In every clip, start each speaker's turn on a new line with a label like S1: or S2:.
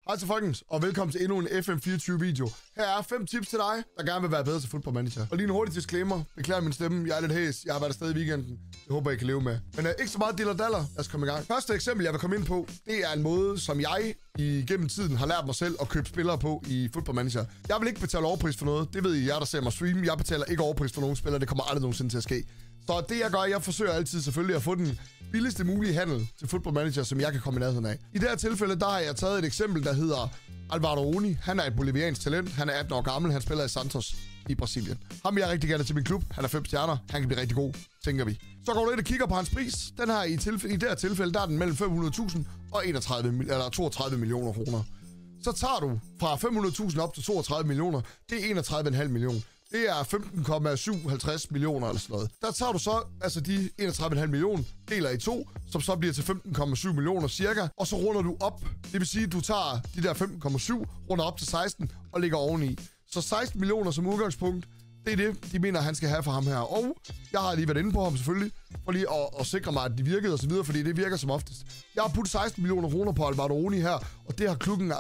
S1: Hej til folkens, og velkommen til endnu en FM24 video. Her er 5 tips til dig, der gerne vil være bedre til Football Manager. Og lige en hurtig disclaimer. Beklager min stemme, jeg er lidt hæs. Jeg har været afsted i weekenden. Jeg håber, I kan leve med. Men ikke så meget dillerdaller. Lad os komme i gang. Første eksempel, jeg vil komme ind på, det er en måde, som jeg igennem tiden har lært mig selv at købe spillere på i Football Manager. Jeg vil ikke betale overpris for noget. Det ved I, jer der ser mig streame. Jeg betaler ikke overpris for nogen spillere. Det kommer aldrig nogensinde til at ske. Så det jeg gør, jeg forsøger altid selvfølgelig at få den billigste mulige handel til Football Manager, som jeg kan komme i nærheden af. I det her tilfælde, der har jeg taget et eksempel, der hedder Alvaro Oni. Han er et boliviansk talent. Han er 18 år gammel. Han spiller i Santos i Brasilien. Ham vil jeg rigtig gerne til min klub. Han er 5 stjerner. Han kan blive rigtig god, tænker vi. Så går du ind og kigger på hans pris. Den her i det her tilfælde, der er den mellem 500.000 og 32 millioner kroner. Så tager du fra 500.000 op til 32 millioner. Det er 31,5 millioner. Det er 15,57 millioner eller sådan noget. Der tager du så altså de 31,5 millioner, deler i 2, som så bliver til 15,7 millioner cirka. Og så runder du op. Det vil sige, at du tager de der 15,7, runder op til 16 og ligger oveni. Så 16 millioner som udgangspunkt, det er det, de mener, han skal have for ham her. Og jeg har lige været inde på ham selvfølgelig, for lige at sikre mig, at de virkede og så videre, fordi det virker som oftest. Jeg har puttet 16 millioner kroner på Alvaro Oni her, og det har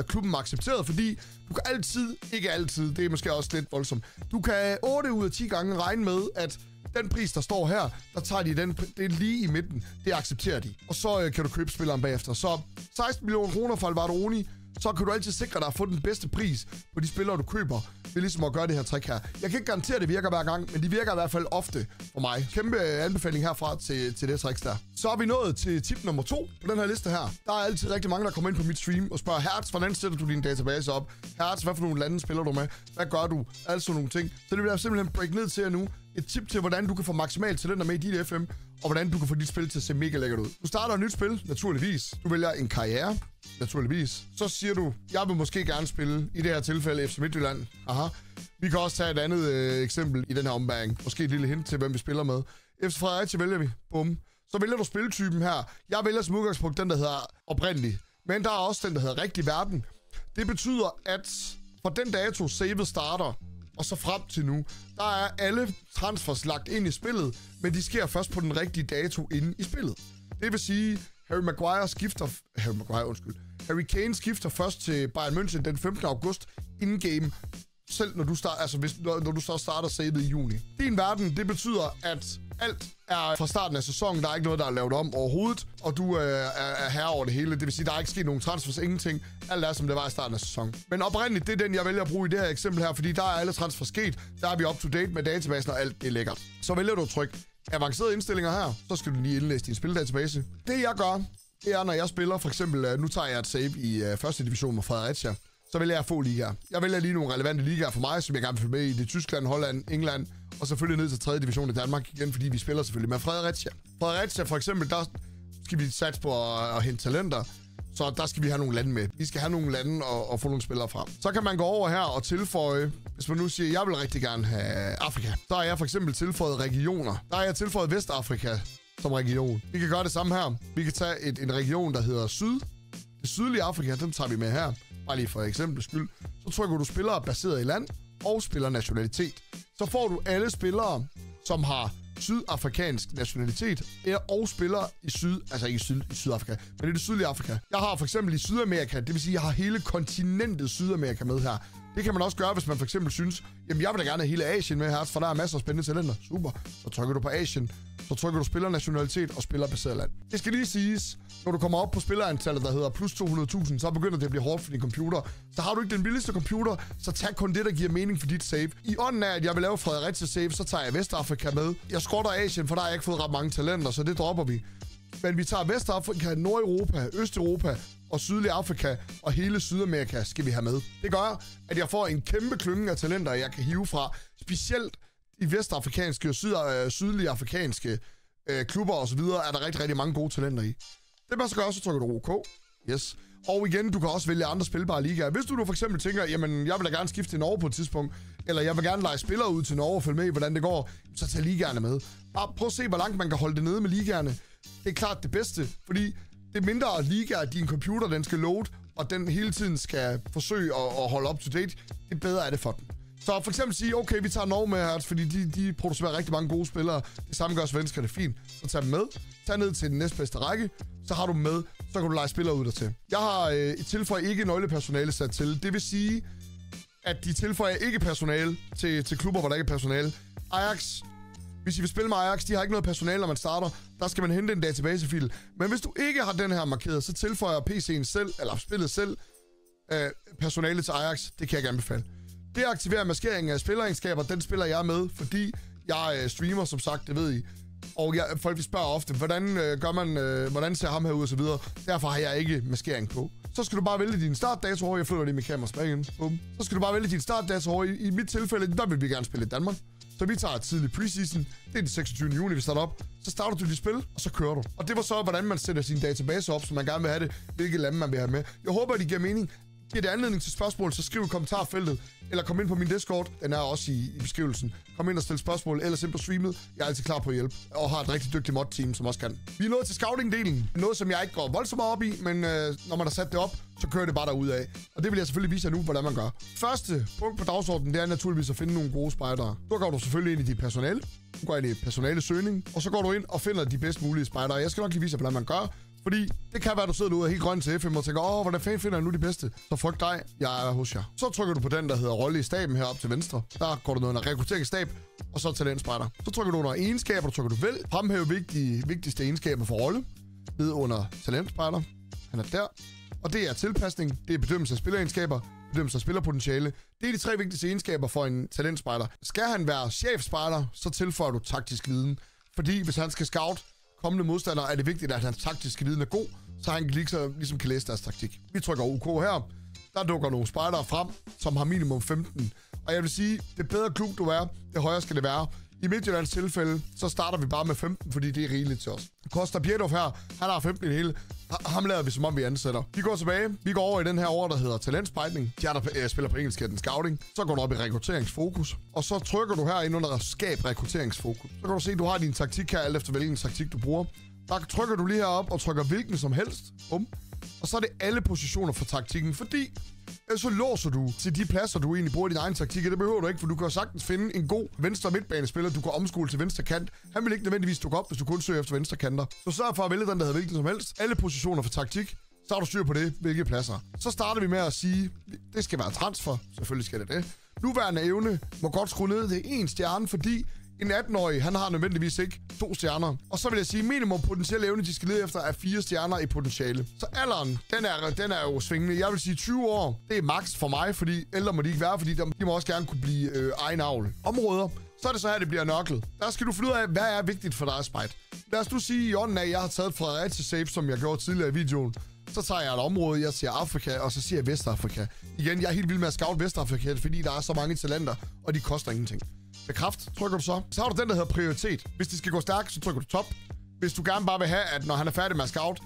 S1: klubben accepteret, fordi du kan altid, ikke altid, det er måske også lidt voldsomt, du kan 8 ud af 10 gange regne med, at den pris, der står her, der tager de den, det er lige i midten, det accepterer de. Og så kan du købe spilleren bagefter. Så 16 millioner kroner for Alvaro Oni, så kan du altid sikre dig at få den bedste pris på de spillere, du køber, ved ligesom at gøre det her trick her. Jeg kan ikke garantere, at det virker hver gang, men de virker i hvert fald ofte for mig. Kæmpe anbefaling herfra til det trick der. Så er vi nået til tip nummer 2 på den her liste her. Der er altid rigtig mange, der kommer ind på mit stream og spørger, Hertz, hvordan sætter du din database op? Hertz, hvad for nogle lande spiller du med? Hvad gør du? Altså nogle ting. Så det vil jeg simpelthen break ned til jer nu. Et tip til, hvordan du kan få maksimalt talenter med i dit FM, og hvordan du kan få dit spil til at se mega lækkert ud. Du starter et nyt spil, naturligvis. Du vælger en karriere, naturligvis. Så siger du, jeg vil måske gerne spille, i det her tilfælde, FC Midtjylland. Aha. Vi kan også tage et andet eksempel i den her ombæring. Måske et lille hint til, hvem vi spiller med. FC Fredericia vælger vi. Bum. Så vælger du spiltypen her. Jeg vælger som udgangspunkt den, der hedder oprindelig. Men der er også den, der hedder rigtig verden. Det betyder, at fra den dato, savet starter, og så frem til nu, der er alle transfers lagt ind i spillet, men de sker først på den rigtige dato inde i spillet. Det vil sige, Harry Kane skifter først til Bayern München den 15. august in-game, selv når du så starter savet i juni. Din verden, det betyder, at alt er fra starten af sæsonen. Der er ikke noget, der er lavet om overhovedet, og du er herre over det hele. Det vil sige, der er ikke sket nogen transfers, ingenting. Alt er, som det var i starten af sæsonen. Men oprindeligt, det er den, jeg vælger at bruge i det her eksempel her, fordi der er alle transfers sket. Der er vi up to date med databasen, og alt det er lækkert. Så vælger du at trykke avancerede indstillinger her, så skal du lige indlæse din spildatabase. Det jeg gør, det er, når jeg spiller, for eksempel, nu tager jeg et save i første division med Fredericia, så vælger jeg at få ligaer. Jeg vælger lige nogle relevante ligaer for mig, som jeg gerne vil følge med i. Det er Tyskland, Holland, England, og selvfølgelig ned til 3. division i Danmark igen, fordi vi spiller selvfølgelig med Fredericia. Fredericia for eksempel, der skal vi satse på at hente talenter, så der skal vi have nogle lande med. Vi skal have nogle lande og få nogle spillere frem. Så kan man gå over her og tilføje, hvis man nu siger, jeg vil rigtig gerne have Afrika. Der er jeg for eksempel tilføjet regioner. Der er jeg tilføjet Vestafrika som region. Vi kan gøre det samme her. Vi kan tage en region, der hedder Syd. Det sydlige Afrika, den tager vi med her. Bare lige for eksempel skyld. Så trykker du spillere baseret i land og spiller nationalitet. Så får du alle spillere, som har sydafrikansk nationalitet, og spiller i Sydafrika, men i det sydlige Afrika. Jeg har for eksempel i Sydamerika, det vil sige, jeg har hele kontinentet Sydamerika med her. Det kan man også gøre, hvis man for eksempel synes, jamen jeg vil da gerne have hele Asien med her, for der er masser af spændende talenter. Super. Så trykker du på Asien. Så trykker du spiller nationalitet og spiller baseret land. Det skal lige siges, når du kommer op på spillerantallet, der hedder plus 200.000, så begynder det at blive hårdt for din computer. Så har du ikke den billigste computer, så tag kun det, der giver mening for dit save. I ånden af, at jeg vil lave Fredericia save, så tager jeg Vestafrika med. Jeg skrotter Asien, for der har jeg ikke fået ret mange talenter, så det dropper vi. Men vi tager Vestafrika, Nordeuropa, Østeuropa og Sydlig Afrika og hele Sydamerika skal vi have med. Det gør, at jeg får en kæmpe klynge af talenter, jeg kan hive fra. Specielt i vestafrikanske og sydlige afrikanske klubber og så videre, er der rigtig, rigtig mange gode talenter i. Det man så gør, så trykker du OK. Yes. Og igen, du kan også vælge andre spilbare ligaer. Hvis du for eksempel tænker, jamen jeg vil da gerne skifte til Norge på et tidspunkt, eller jeg vil gerne lege spillere ud til Norge og følge med i, hvordan det går, så tag ligaerne med. Bare prøv at se, hvor langt man kan holde det nede med ligaerne. Det er klart det bedste, fordi det mindre ligaer, din computer den skal load, og den hele tiden skal forsøge at holde up to date, det bedre er det for den. Så for eksempel sige, okay, vi tager Norge med her, fordi de producerer rigtig mange gode spillere. Det samme gør svensker, det er fint. Så tag dem med. Tag ned til den næstbedste række. Så har du med så kan du lege spillere ud dertil. Jeg har tilføjet ikke nøglepersonale sat til. Det vil sige, at de tilføjer ikke personale til klubber, hvor der ikke er personale. Ajax, hvis I vil spille med Ajax, de har ikke noget personale, når man starter. Der skal man hente en databasefil. Men hvis du ikke har den her markeret, så tilføjer PC'en selv, eller spillet selv, personale til Ajax. Det kan jeg gerne befale. Det aktiverer maskeringen af spilleregenskaber, den spiller jeg med, fordi jeg streamer, som sagt, det ved I. Og folk vil spørge ofte, hvordan ser ham her ud og så videre. Derfor har jeg ikke maskering på. Så skal du bare vælge din startdato over. Jeg flytter lige med kamera tilbage igen. Så skal du bare vælge din startdato over. I mit tilfælde, der vil vi gerne spille i Danmark. Så vi tager et tidligt preseason. Det er den 26. juni, vi starter op. Så starter du dit spil, og så kører du. Og det var så, hvordan man sætter sin database op, så man gerne vil have det, hvilke lande man vil have med. Jeg håber, at det giver mening. Giver det anledning til spørgsmål, så skriv i kommentarfeltet, eller kom ind på min Discord, den er også i beskrivelsen. Kom ind og stil spørgsmål, eller ind på streamet. Jeg er altid klar på at hjælpe, og har et rigtig dygtigt mod-team, som også kan. Vi er nået til scouting-delen. Noget, som jeg ikke går voldsomt meget op i, men når man har sat det op, så kører det bare derudad. Og det vil jeg selvfølgelig vise jer nu, hvordan man gør. Første punkt på dagsordenen, det er naturligvis at finde nogle gode spejdere. Så går du selvfølgelig ind i dit personale. Du går ind i personalesøgning, og så går du ind og finder de bedst mulige spejdere. Jeg skal nok lige vise jer, hvordan man gør. Fordi det kan være, du sidder derude og helt grøn til FM og tænker, hvordan fanden finder jeg nu de bedste? Så frygt dig, jeg er hos jer. Så trykker du på den, der hedder rolle i staben heroppe til venstre. Der går du under rekrutteringsstab, og så talentspejder. Så trykker du under egenskaber, og trykker du vælg. Fremhæv vigtigste egenskaber for rolle. Ned under talentspejder. Han er der. Og det er tilpasning, det er bedømmelse af spilleregenskaber, bedømmelse af spillerpotentiale. Det er de 3 vigtigste egenskaber for en talentspejder. Skal han være chefspejder, så tilføjer du taktisk viden. Fordi hvis han skal scout kommende modstandere, er det vigtigt, at hans taktiske viden er god, så han ligesom kan læse deres taktik. Vi trykker OK her. Der dukker nogle spejdere frem, som har minimum 15. Og jeg vil sige, det bedre klub du er, det højere skal det være. I Midtjyllands tilfælde, så starter vi bare med 15, fordi det er rigeligt til os. Koster Bjertov her, han har 15 i det hele. Ham lader vi, som om vi ansætter. Vi går tilbage. Vi går over i den her over, der hedder talentspejdning. De der spiller på engelsk, den scouting. Så går du op i rekrutteringsfokus. Og så trykker du her ind under skab rekrutteringsfokus. Så kan du se, at du har din taktik her, alt efter hvilken taktik du bruger. Der trykker du lige herop og trykker hvilken som helst. Og så er det alle positioner for taktikken, fordi så låser du til de pladser, du egentlig bruger din egen taktik, og det behøver du ikke, for du kan sagtens finde en god venstre midtbanespiller, du kan omskole til venstre kant. Han vil ikke nødvendigvis dukke op, hvis du kun søger efter venstre kanter. Så sørg for at vælge den, der hedder hvilken som helst. Alle positioner for taktik, så har du styr på det, hvilke pladser. Så starter vi med at sige, det skal være transfer, selvfølgelig skal det. Nuværende evne må godt skrue ned til 1 stjerne, fordi en 18-årig, han har nødvendigvis ikke 2 stjerner. Og så vil jeg sige, minimum potentielle evne, de skal lede efter, er 4 stjerner i potentiale. Så alderen, den er jo svingende. Jeg vil sige 20 år, det er max for mig, fordi ældre må de ikke være, fordi de må også gerne kunne blive egen avl. Områder, så er det så her, det bliver nørklet. Der skal du finde ud af, hvad er vigtigt for dig, Spejt. Lad os nu sige i ånden af, at jeg har taget Fredericia Safe, som jeg gjorde tidligere i videoen. Så tager jeg et område, jeg siger Afrika, og så siger jeg Vestafrika. Igen, jeg er helt vild med at scout Vestafrika, fordi der er så mange talenter, og de koster ingenting. Bekræft, trykker du så. Så har du den, der hedder prioritet. Hvis det skal gå stærkt, så trykker du top. Hvis du gerne bare vil have, at når han er færdig med at scout,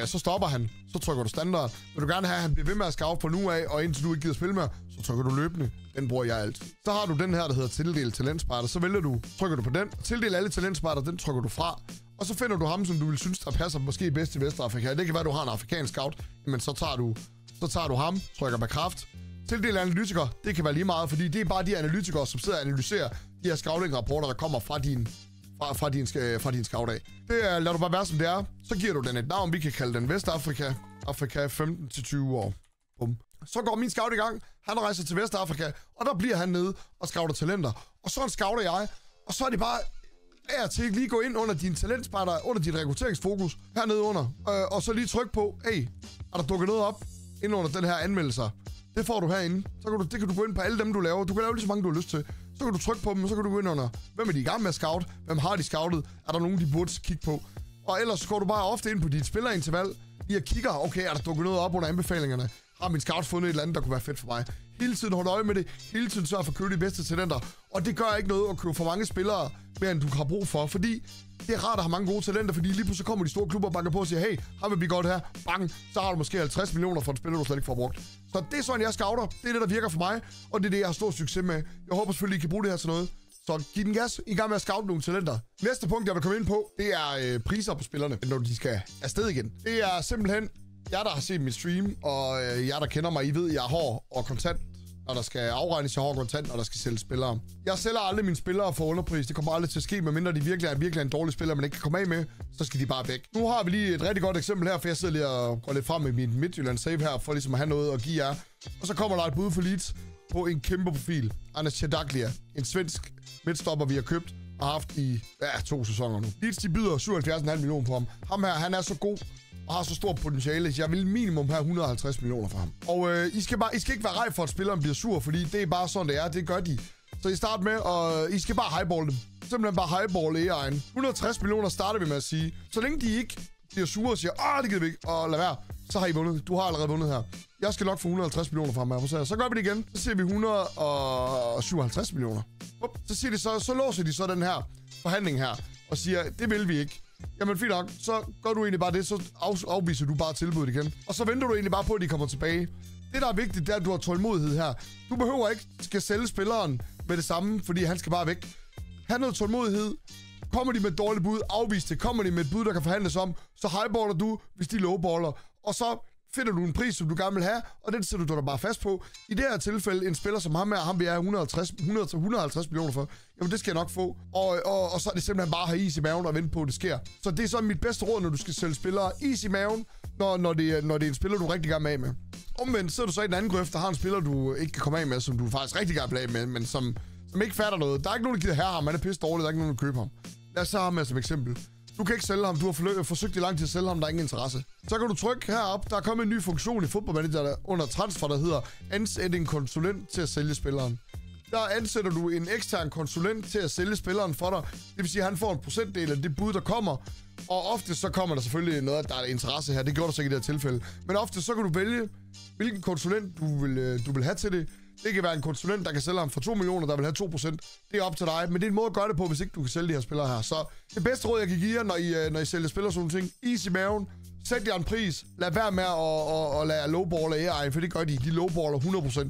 S1: så stopper han. Så trykker du standard. Vil du gerne have, at han bliver ved med at scout fra nu af, og indtil du ikke gider spille mere, så trykker du løbende. Den bruger jeg altid. Så har du den her, der hedder tildel talentspejder. Så trykker du på den. Tildel alle talentspejder, den trykker du fra. Og så finder du ham, som du vil synes, der passer måske bedst til Vestafrika. Det kan være, at du har en afrikansk scout. Men så tager du ham, trykker bekræft. Tildel analytikere, det kan være lige meget, fordi det er bare de analytikere, som sidder og analyserer de her scouting-rapporter, der kommer fra din scout af. Det lader du bare være, som det er. Så giver du den et navn, vi kan kalde den Vestafrika. Afrika 15-20 år. Bum. Så går min scout i gang. Han rejser til Vestafrika, og der bliver han nede og scouter talenter. Og så scouter jeg, og så er det bare af til lige gå ind under dine talentspejder, under dit rekrutteringsfokus, hernede under, og så lige tryk på, hey, er der dukket noget op ind under den her anmeldelser? Det får du herinde. Det kan du gå ind på alle dem, du laver. Du kan lave lige så mange, du har lyst til. Så kan du trykke på dem, og så kan du gå ind under, hvem er de i gang med at scout? Hvem har de scoutet? Er der nogen, de burde kigge på? Og ellers går du bare ofte ind på dit spillerinterval, lige og kigger, okay, er der dukket noget op under anbefalingerne? Har min scout fundet et eller andet, der kunne være fedt for mig? Hele tiden holde øje med det. Hele tiden sørg for at købe de bedste talenter. Og det gør ikke noget at købe for mange spillere, mere end du har brug for, fordi det er rart at have mange gode talenter, fordi lige pludselig kommer de store klubber og banker på og siger, hey, har vi godt her? Bang, så har du måske 50 millioner for en spiller, du slet ikke får brugt. Så det er sådan, jeg scouter. Det er det, der virker for mig, og det er det, jeg har stor succes med. Jeg håber selvfølgelig, I kan bruge det her til noget. Så giv den gas. I gang med at scoute nogle talenter. Næste punkt, jeg vil komme ind på, det er priser på spillerne, når de skal afsted igen. Det er simpelthen jer, der har set mit stream, og jer, der kender mig, I ved, jeg er hård og kontant når der skal afregnes i hård kontant, når der skal sælge spillere. Jeg sælger aldrig mine spillere for underpris. Det kommer aldrig til at ske, medmindre de virkelig er en dårlig spiller, man ikke kan komme af med, så skal de bare væk. Nu har vi lige et rigtig godt eksempel her, for jeg sidder lige og går lidt frem med min Midtjylland save her, for ligesom at have noget at give jer. Og så kommer der et bud for Leeds på en kæmpe profil. Anders Chedaglia, en svensk midtstopper, vi har købt og haft i 2 sæsoner nu. Leeds, de byder 77,5 millioner på ham. Ham her, han er så god og har så stort potentiale, så jeg vil minimum have 150 millioner for ham. Og I skal ikke være rej for, at spilleren bliver sur, fordi det er bare sådan, det er. Det gør de. Så I starter med, og I skal bare highballe dem. Simpelthen bare highballe AI'en. 160 millioner starter vi med at sige. Så længe de ikke bliver sure og siger, det gider vi ikke, og lad være, så har I vundet. Du har allerede vundet her. Jeg skal nok få 150 millioner fra ham her. Så gør vi det igen. Så siger vi 157 millioner. Så siger de så låser de så den her forhandling her, og siger, det vil vi ikke. Jamen fint nok, så gør du egentlig bare det, så afviser du bare tilbuddet igen. Og så venter du egentlig bare på, at de kommer tilbage. Det, der er vigtigt, det er, at du har tålmodighed her. Du behøver ikke skal sælge spilleren med det samme, fordi han skal bare væk. Ha' noget tålmodighed. Kommer de med et dårligt bud, afvis det. Kommer de med et bud, der kan forhandles om, så highballer du, hvis de lowballer. Og så finder du en pris, som du gerne vil have, og den sætter du dig bare fast på. I det her tilfælde, en spiller som ham her, ham vil jeg have 100-150 millioner for. Jamen, det skal jeg nok få. Og så er det simpelthen bare at have is i maven og vente på, at det sker. Så det er så mit bedste råd, når du skal sælge spillere. Is i maven, når det er en spiller, du rigtig gerne vil af med. Omvendt, så er du så i den anden grøft, der har en spiller, du ikke kan komme af med, som du faktisk rigtig gerne vil af med, men som ikke fatter noget. Der er ikke nogen, der gider have ham. Han er pisse dårlig. Der er ikke nogen, der køber ham. Lad os så ham med som eksempel. Du kan ikke sælge ham. Du har forsøgt i lang tid at sælge ham. Der er ingen interesse. Så kan du trykke herop. Der er kommet en ny funktion i Football Manager under transfer, der hedder ansætte en konsulent til at sælge spilleren. Der ansætter du en ekstern konsulent til at sælge spilleren for dig. Det vil sige, at han får en procentdel af det bud, der kommer. Og ofte så kommer der selvfølgelig noget, der er interesse her. Det gjorde der så ikke i det her tilfælde. Men ofte så kan du vælge, hvilken konsulent du vil have til det. Det kan være en konsulent, der kan sælge ham for 2 millioner, der vil have 2%. Det er op til dig, men det er en måde at gøre det på, hvis ikke du kan sælge de her spillere her. Så det bedste råd, jeg kan give jer, når I sælger spillere sådan nogle ting, is i maven, sæt jer en pris, lad være med at lade lowballer AI, for det gør de. De lowballer 100%,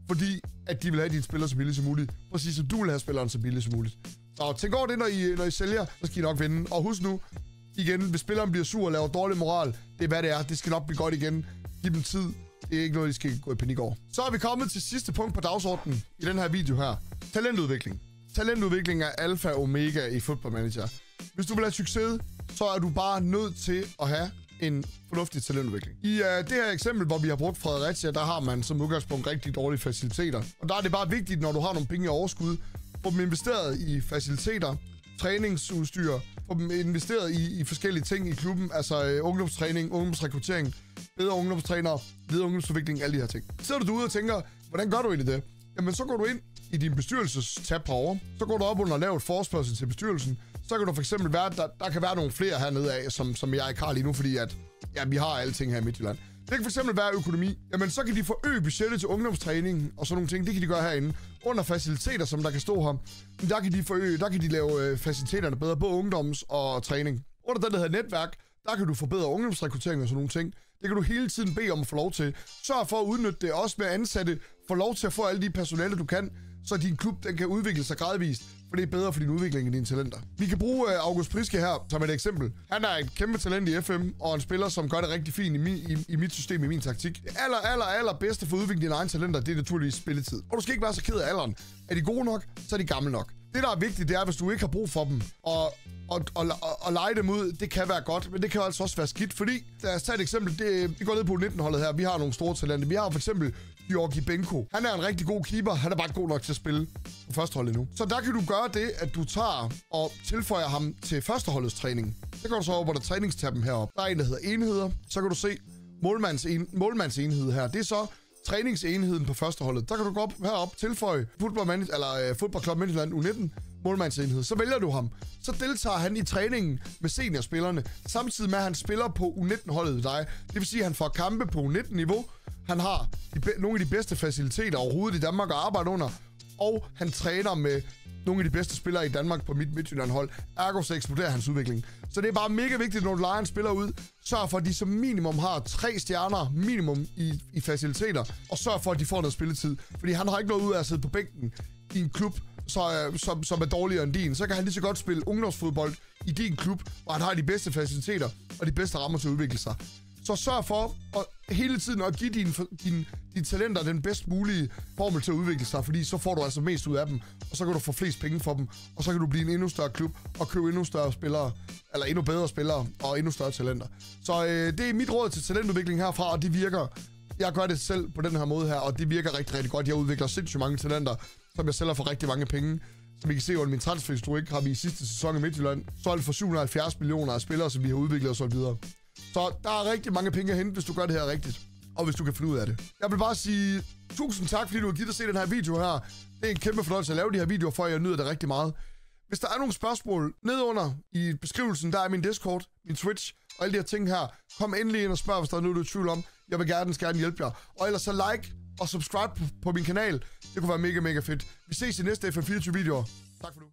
S1: fordi at de vil have dine spillere så billigt som muligt. Præcis som du vil have spilleren så billigt som muligt. Så tænk over det, når I sælger, så skal I nok vinde. Og husk nu, igen, hvis spilleren bliver sur og laver dårlig moral, det er hvad det er. Det skal nok blive godt igen. Giv dem tid. Det er ikke noget, de skal gå i panik over. Så er vi kommet til sidste punkt på dagsordenen i den her video her. Talentudvikling. Talentudvikling er alfa og omega i Football Manager. Hvis du vil have succes, så er du bare nødt til at have en fornuftig talentudvikling. I det her eksempel, hvor vi har brugt Fredericia, der har man som udgangspunkt rigtig dårlige faciliteter. Og der er det bare vigtigt, når du har nogle penge i overskud, få dem investeret i faciliteter, træningsudstyr, få dem investeret i forskellige ting i klubben, altså ungdomstræning, ungdomsrekruttering, bedre ungdomstrænere, videre ungdomsudvikling, alle de her ting. Så er du ude og tænker, hvordan gør du egentlig det? Jamen, så går du ind i din bestyrelsestab herovre, så går du op under og laver et forespørgsel til bestyrelsen, så kan du for eksempel være, der kan være nogle flere hernede af, som jeg ikke har lige nu, fordi at, vi har alle ting her i Midtjylland. Det kan for eksempel være økonomi. Jamen, så kan de forøge budgettet til ungdomstræning og sådan nogle ting. Det kan de gøre herinde. Under faciliteter, som der kan stå her, der kan de lave faciliteterne bedre, både ungdoms- og træning. Under den, der hedder netværk, der kan du forbedre ungdomsrekruttering og sådan nogle ting. Det kan du hele tiden bede om at få lov til. Sørg for at udnytte det også med ansatte. Få lov til at få alle de personale, du kan, så din klub den kan udvikle sig gradvist. For det er bedre for din udvikling end dine talenter. Vi kan bruge August Priske her som et eksempel. Han er et kæmpe talent i FM, og en spiller, som gør det rigtig fint i mit system, i min taktik. Det aller bedste for at udvikle dine egne talenter, det er naturligvis spilletid. Og du skal ikke være så ked af alderen. Er de gode nok, så er de gamle nok. Det, der er vigtigt, det er, hvis du ikke har brug for dem, og lege dem ud, det kan være godt, men det kan altså også være skidt, fordi, lad os tage et eksempel, vi går ned på 19-holdet her, vi har nogle store talenter. Vi har for eksempel Georgi Benko. Han er en rigtig god keeper, han er bare ikke god nok til at spille på førsteholdet nu. Så der kan du gøre det, at du tager og tilføjer ham til førsteholdets træning. Så går du så over på der træningstabben heroppe. Der er en, der hedder enheder, så kan du se målmandsenhed her. Det er så træningsenheden på førsteholdet. Der kan du gå op herop, tilføje Football Club Midtjylland U19 målmandsenhed. Så vælger du ham. Så deltager han i træningen med seniorspillerne, samtidig med, at han spiller på U19-holdet ved dig. Det vil sige, at han får kampe på U19-niveau. Han har nogle af de bedste faciliteter overhovedet i Danmark at arbejde under, og han træner med nogle af de bedste spillere i Danmark på mit Midtjylland-hold. Ergo så eksploderer hans udvikling. Så det er bare mega vigtigt, når du lejer en spiller ud, sørg for, at de som minimum har 3 stjerner minimum i faciliteter, og sørg for, at de får noget spilletid. Fordi han har ikke noget ud af at sidde på bænken i en klub, som er dårligere end din. Så kan han lige så godt spille ungdomsfodbold i din klub, hvor han har de bedste faciliteter og de bedste rammer til at udvikle sig. Så sørg for at hele tiden at give dine talenter den bedst mulige formel til at udvikle sig, fordi så får du altså mest ud af dem, og så kan du få flest penge for dem, og så kan du blive en endnu større klub og købe endnu større spillere, eller endnu bedre spillere og endnu større talenter. Så det er mit råd til talentudvikling herfra, og det virker. Jeg gør det selv på den her måde her, og det virker rigtig, rigtig godt. Jeg udvikler sindssygt mange talenter, som jeg sælger for rigtig mange penge. Som I kan se under min transferhistorik, har vi i sidste sæson i Midtjylland solgt for 770 millioner af spillere, som vi har udviklet og så videre. Så der er rigtig mange penge at hente, hvis du gør det her rigtigt. Og hvis du kan finde ud af det. Jeg vil bare sige tusind tak, fordi du har givet at se den her video her. Det er en kæmpe fornøjelse at lave de her videoer, for jeg nyder det rigtig meget. Hvis der er nogle spørgsmål nedunder i beskrivelsen, der er min Discord, min Twitch og alle de her ting her. Kom endelig ind og spørg, hvis der er noget, du er i tvivl om. Jeg vil gerne hjælpe jer. Og ellers så like og subscribe på min kanal. Det kunne være mega, mega fedt. Vi ses i næste FM24 videoer. Tak for nu.